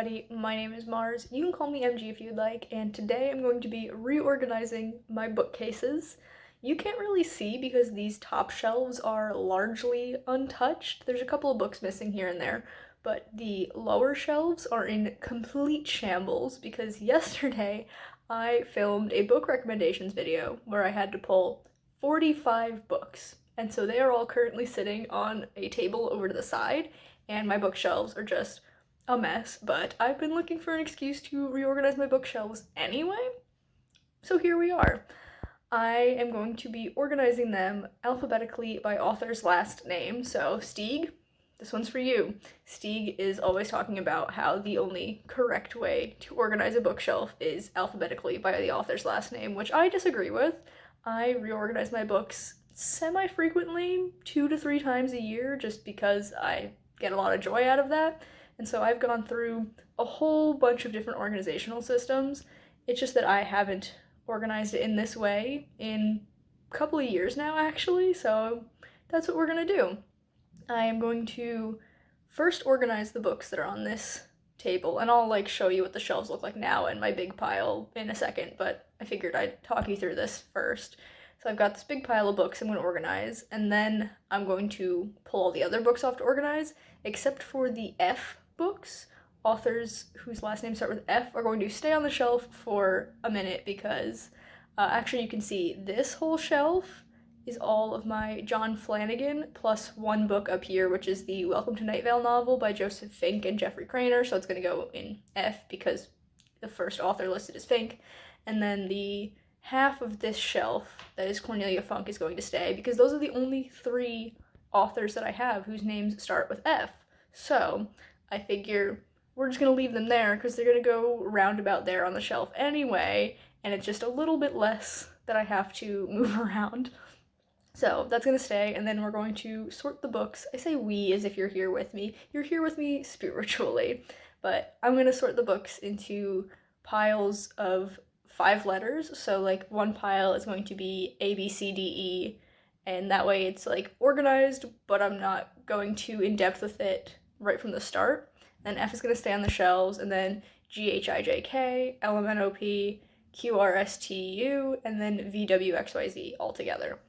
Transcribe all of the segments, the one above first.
everybody, my name is Mars. You can call me MG if you'd like, and today I'm going to be reorganizing my bookcases. You can't really see because these top shelves are largely untouched. There's a couple of books missing here and there, but the lower shelves are in complete shambles because yesterday I filmed a book recommendations video where I had to pull 45 books, and so they are all currently sitting on a table over to the side, and my bookshelves are just a mess, but I've been looking for an excuse to reorganize my bookshelves anyway, so here we are. I am going to be organizing them alphabetically by author's last name, so Stig, this one's for you. Stig is always talking about how the only correct way to organize a bookshelf is alphabetically by the author's last name, which I disagree with. I reorganize my books semi-frequently, 2 to 3 times a year, just because I get a lot of joy out of that. And so I've gone through a whole bunch of different organizational systems. It's just that I haven't organized it in this way in a couple of years now, actually, so that's what we're gonna do. I am going to first organize the books that are on this table, and I'll show you what the shelves look like now and my big pile in a second, but I figured I'd talk you through this first. So I've got this big pile of books I'm going to organize, and then I'm going to pull all the other books off to organize, except for the F books. Authors whose last names start with F are going to stay on the shelf for a minute because actually you can see this whole shelf is all of my John Flanagan plus one book up here, which is the Welcome to Night Vale novel by Joseph Fink and Jeffrey Craner, so it's going to go in F because the first author listed is Fink, and then the half of this shelf that is Cornelia Funk is going to stay because those are the only 3 authors that I have whose names start with F. So I figure we're just going to leave them there because they're going to go roundabout there on the shelf anyway, and it's just a little bit less that I have to move around. So that's going to stay, and then we're going to sort the books. I say we as if you're here with me. You're here with me spiritually, but I'm going to sort the books into piles of 5 letters. So one pile is going to be A, B, C, D, E, and that way it's organized, but I'm not going too in depth with it right from the start. Then F is going to stay on the shelves, and then G, H, I, J, K, L, M, N, O, P, Q, R, S, T, U, and then V, W, X, Y, Z all together.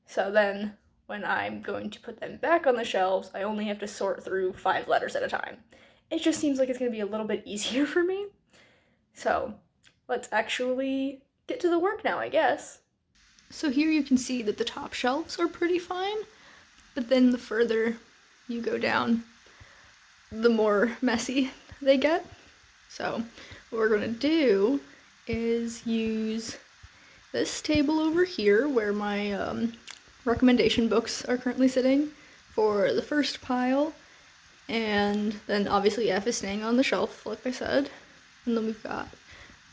So then when I'm going to put them back on the shelves, I only have to sort through 5 letters at a time. It just seems like it's going to be a little bit easier for me. So let's actually get to the work now, I guess. So here you can see that the top shelves are pretty fine, but then the further you go down, the more messy they get. So what we're going to do is use this table over here where my recommendation books are currently sitting for the first pile, and then obviously F is staying on the shelf like I said, and then we've got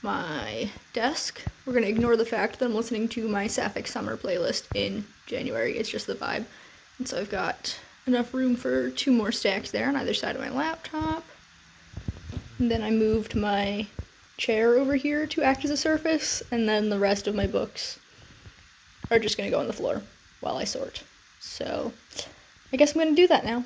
my desk. We're going to ignore the fact that I'm listening to my Sapphic Summer playlist in January, it's just the vibe. And so I've got enough room for 2 more stacks there on either side of my laptop. And then I moved my chair over here to act as a surface, and then the rest of my books are just going to go on the floor while I sort. So I guess I'm going to do that now.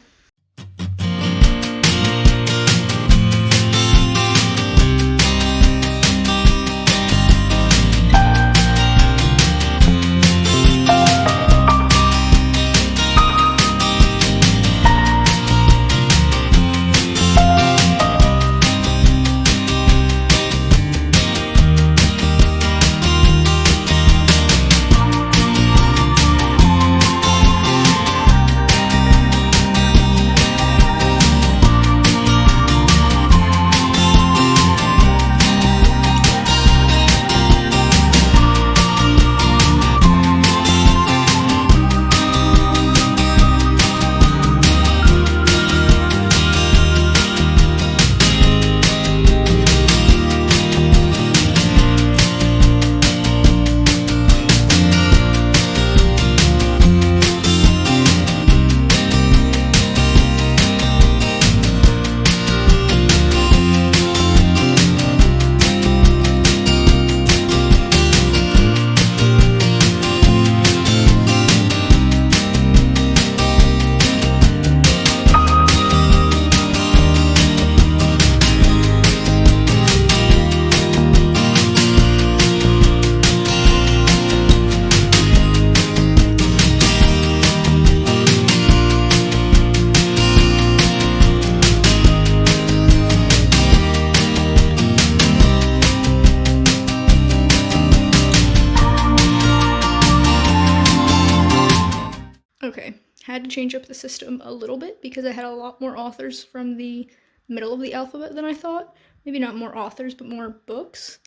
had to change up the system a little bit because I had a lot more authors from the middle of the alphabet than I thought. Maybe not more authors, but more books.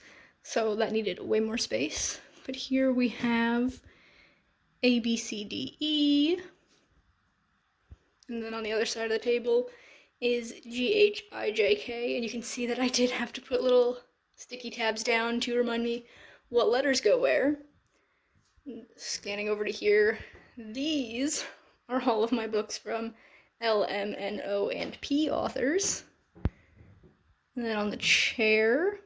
So that needed way more space. But here we have A, B, C, D, E. And then on the other side of the table is G, H, I, J, K. And you can see that I did have to put little sticky tabs down to remind me what letters go where. Scanning over to here, these are all of my books from L, M, N, O, and P authors. And then on the chair,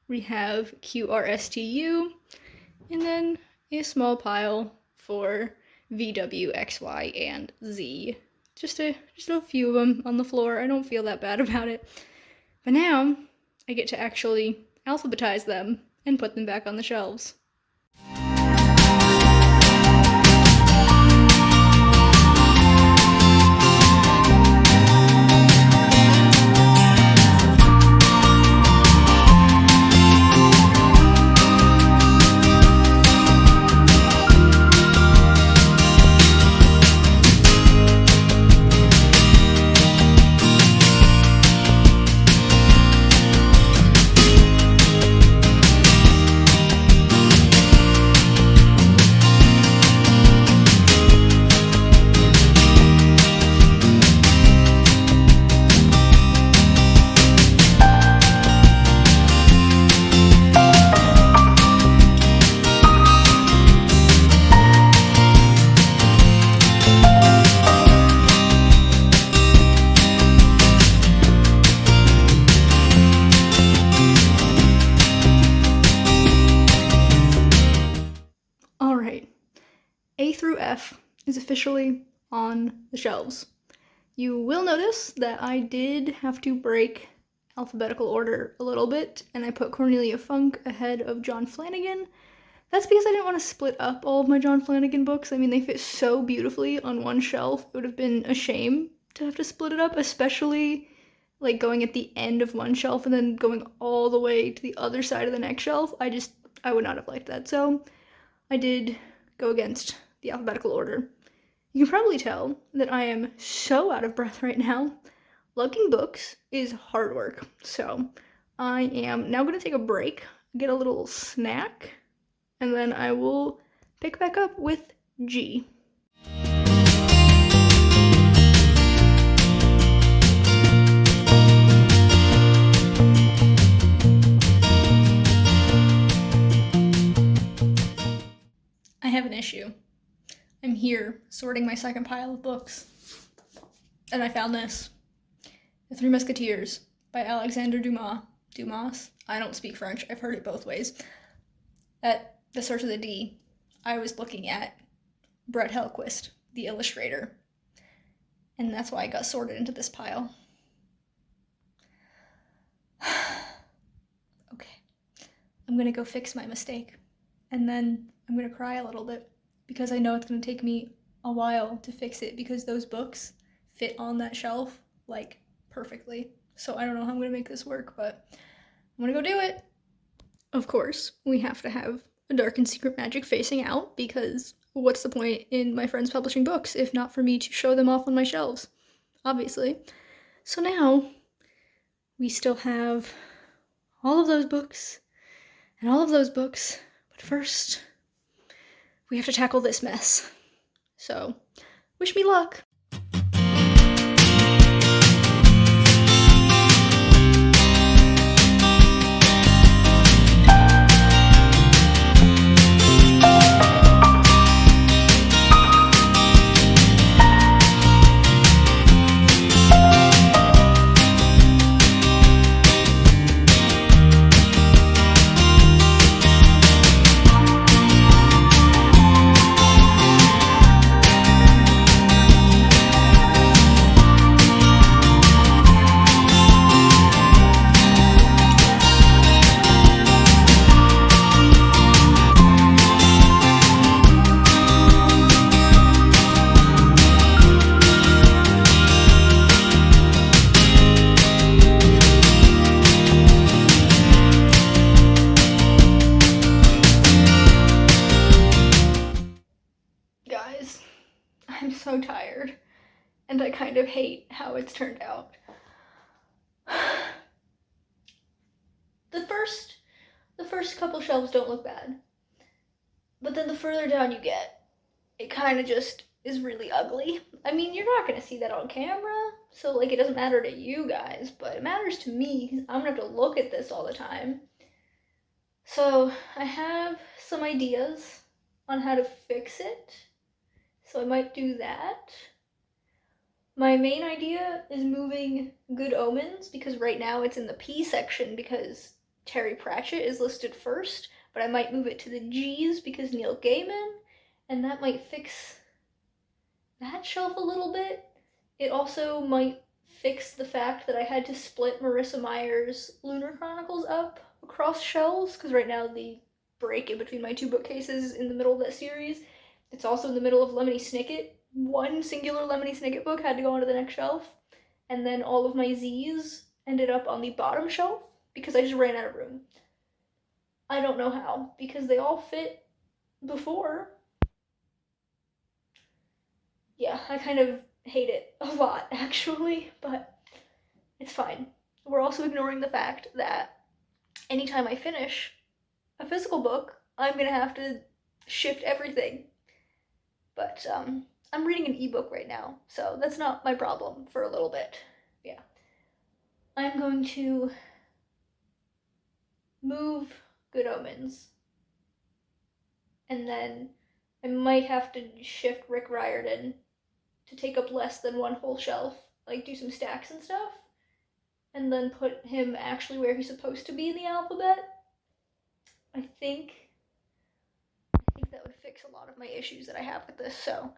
we have Q, R, S, T, U, and then a small pile for V, W, X, Y, and Z. Just a few of them on the floor. I don't feel that bad about it. But now, I get to actually alphabetize them and put them back on the shelves. A through F is officially on the shelves. You will notice that I did have to break alphabetical order a little bit, and I put Cornelia Funk ahead of John Flanagan. That's because I didn't want to split up all of my John Flanagan books. I mean, they fit so beautifully on one shelf. It would have been a shame to have to split it up, especially like going at the end of one shelf and then going all the way to the other side of the next shelf. I would not have liked that. So I did go against the alphabetical order. You can probably tell that I am so out of breath right now. Lugging books is hard work. So I am now going to take a break, get a little snack, and then I will pick back up with G. I have an issue. I'm here sorting my second pile of books, and I found this. The Three Musketeers by Alexander Dumas. Dumas? I don't speak French. I've heard it both ways. At the start of the D, I was looking at Brett Hellquist, the illustrator, and that's why I got sorted into this pile. Okay, I'm gonna go fix my mistake, and then I'm gonna cry a little bit, because I know it's gonna take me a while to fix it, because those books fit on that shelf, like, perfectly. So I don't know how I'm gonna make this work, but I'm gonna go do it. Of course, we have to have a Dark and Secret Magic facing out, because what's the point in my friends publishing books if not for me to show them off on my shelves? Obviously. So now, we still have all of those books, and all of those books, but first, we have to tackle this mess. So, wish me luck. so tired, and I kind of hate how it's turned out. The first couple shelves don't look bad, but then the further down you get, it kind of just is really ugly. I mean, you're not gonna see that on camera, so like it doesn't matter to you guys, but it matters to me because I'm gonna have to look at this all the time. So I have some ideas on how to fix it, so I might do that. My main idea is moving Good Omens because right now it's in the P section because Terry Pratchett is listed first, but I might move it to the G's because Neil Gaiman, and that might fix that shelf a little bit. It also might fix the fact that I had to split Marissa Meyer's Lunar Chronicles up across shelves because right now the break in between my two bookcases is in the middle of that series. It's also in the middle of Lemony Snicket. One singular Lemony Snicket book had to go onto the next shelf, and then all of my Z's ended up on the bottom shelf because I just ran out of room. I don't know how, because they all fit before. Yeah, I kind of hate it a lot, actually, but it's fine. We're also ignoring the fact that anytime I finish a physical book, I'm gonna have to shift everything. But I'm reading an ebook right now, so that's not my problem for a little bit. Yeah. I'm going to move Good Omens, and then I might have to shift Rick Riordan to take up less than one whole shelf, like do some stacks and stuff, and then put him actually where he's supposed to be in the alphabet. I think that would fix a lot of my issues that I have with this, so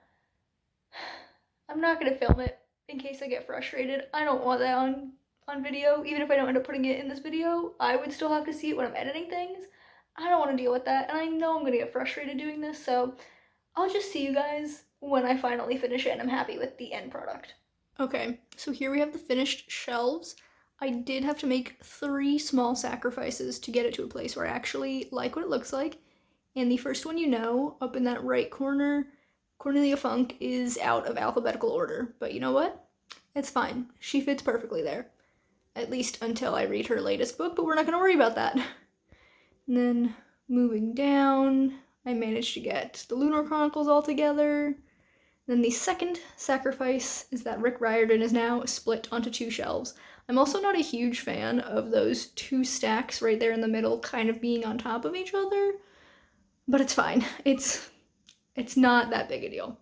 I'm not gonna film it in case I get frustrated. I don't want that on video. Even if I don't end up putting it in this video, I would still have to see it when I'm editing things. I don't want to deal with that, and I know I'm gonna get frustrated doing this, so I'll just see you guys when I finally finish it and I'm happy with the end product. Okay, so here we have the finished shelves. I did have to make 3 small sacrifices to get it to a place where I actually like what it looks like. And the first one, up in that right corner, Cornelia Funk is out of alphabetical order, but you know what? It's fine. She fits perfectly there. At least until I read her latest book, but we're not going to worry about that. And then moving down, I managed to get the Lunar Chronicles all together. Then the second sacrifice is that Rick Riordan is now split onto 2 shelves. I'm also not a huge fan of those 2 stacks right there in the middle kind of being on top of each other, but it's fine. It's not that big a deal.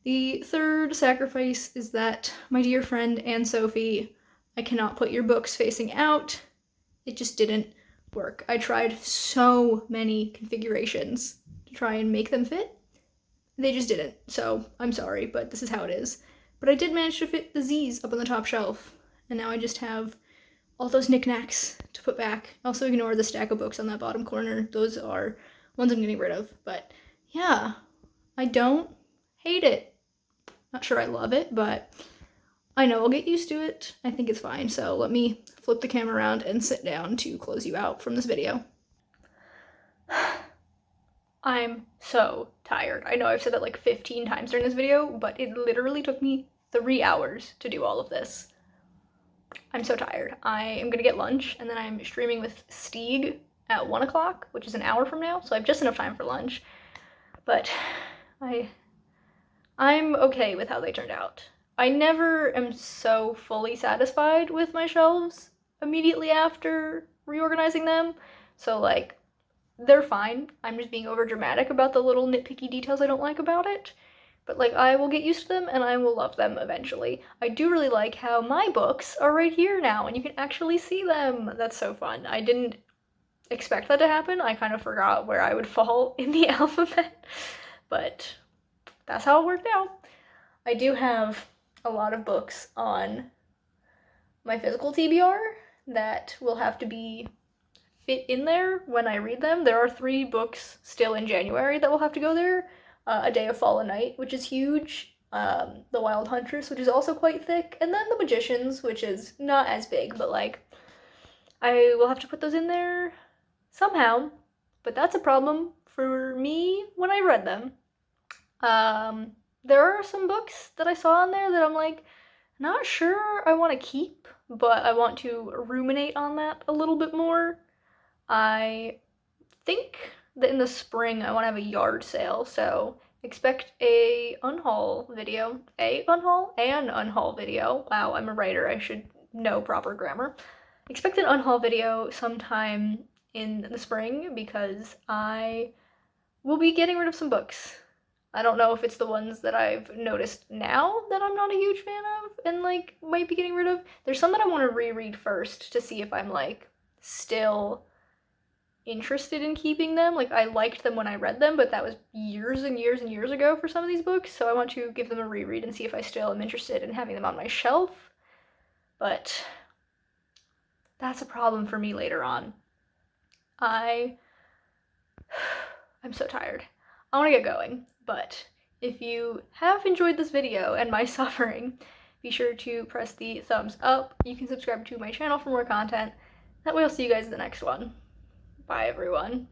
The third sacrifice is that my dear friend Anne Sophie, I cannot put your books facing out. It just didn't work. I tried so many configurations to try and make them fit. They just didn't, so I'm sorry, but this is how it is. But I did manage to fit the Z's up on the top shelf, and now I just have all those knickknacks to put back. Also ignore the stack of books on that bottom corner. Those are ones I'm getting rid of, but yeah, I don't hate it. Not sure I love it, but I know I'll get used to it. I think it's fine, so let me flip the camera around and sit down to close you out from this video. I'm so tired. I know I've said that like 15 times during this video, but it literally took me 3 hours to do all of this. I'm so tired. I am gonna get lunch, and then I'm streaming with Stig at 1 o'clock, which is an hour from now, so I have just enough time for lunch. But I'm okay with how they turned out. I never am so fully satisfied with my shelves immediately after reorganizing them, so like, they're fine. I'm just being over dramatic about the little nitpicky details I don't like about it. But like, I will get used to them and I will love them eventually. I do really like how my books are right here now and you can actually see them. That's so fun. I didn't expect that to happen. I kind of forgot where I would fall in the alphabet, but that's how it worked out. I do have a lot of books on my physical TBR that will have to be fit in there when I read them. There are 3 books still in January that will have to go there. A Day of Fall and Night, which is huge, The Wild Huntress, which is also quite thick, and then The Magicians, which is not as big, but like, I will have to put those in there somehow, but that's a problem for me when I read them. there are some books that I saw on there that I'm like, not sure I want to keep, but I want to ruminate on that a little bit more. I think that in the spring I want to have a yard sale, so expect a unhaul video. An unhaul video. Wow, I'm a writer. I should know proper grammar. Expect an unhaul video sometime in the spring because I will be getting rid of some books. I don't know if it's the ones that I've noticed now that I'm not a huge fan of and like might be getting rid of. There's some that I want to reread first to see if I'm like still interested in keeping them. Like I liked them when I read them, but that was years and years and years ago for some of these books, so I want to give them a reread and see if I still am interested in having them on my shelf. But that's a problem for me later on. I'm so tired. I want to get going, but if you have enjoyed this video and my suffering, be sure to press the thumbs up. You can subscribe to my channel for more content. That way I'll see you guys in the next one. Bye everyone.